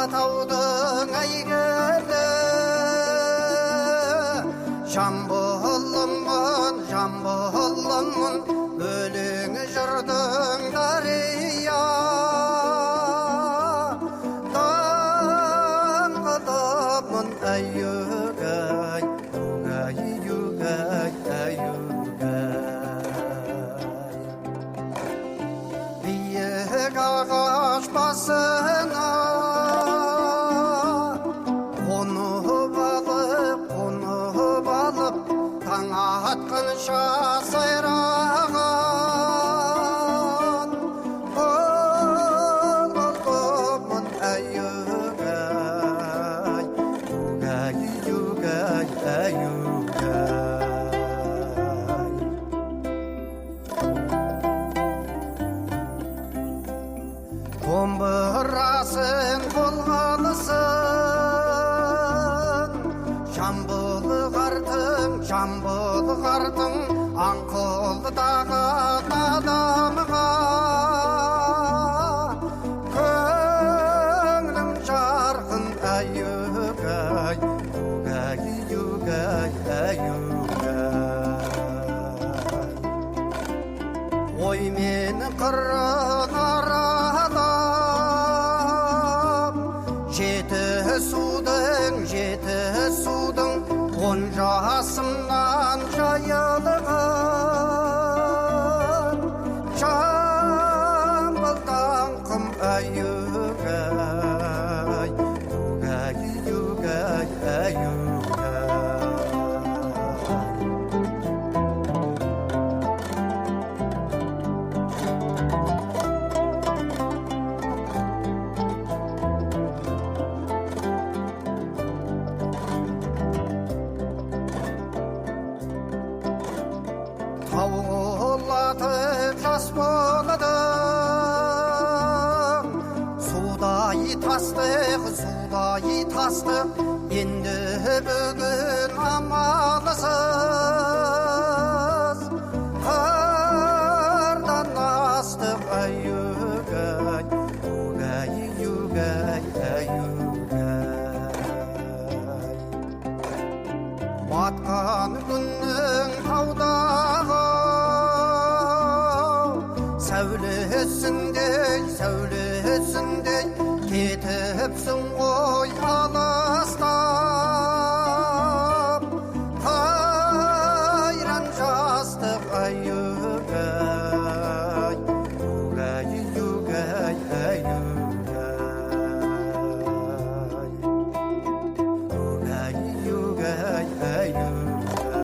Алатаудың әйгілі Жамбылымын, Жамбылымын, өлеңі жырдың дария. Даңғыдымын әйюгай, югай, югай, әйюгай. Биік ағаш басына таң атқанша сайраған бұлбұлымын әйюгай, югай, югай, әйюгай. Домбырасын қолғалысын Жамбыл қардың аңқылдағы адамға көңілім жарқын әйюгай, югай, югай, әйюгай. Ой мені қырын аралап жеті судың он жасымнан жайылған Жамбылдан құм әйюгай, югай, югай, әйюгай. Таулатып жас болдым, судай тастық, енді бүгін амалсыз қырдан астық әйюгай, югай, югай, әйюгай. Батқан күннің таудағы сәулесіндей кетіпсің ғой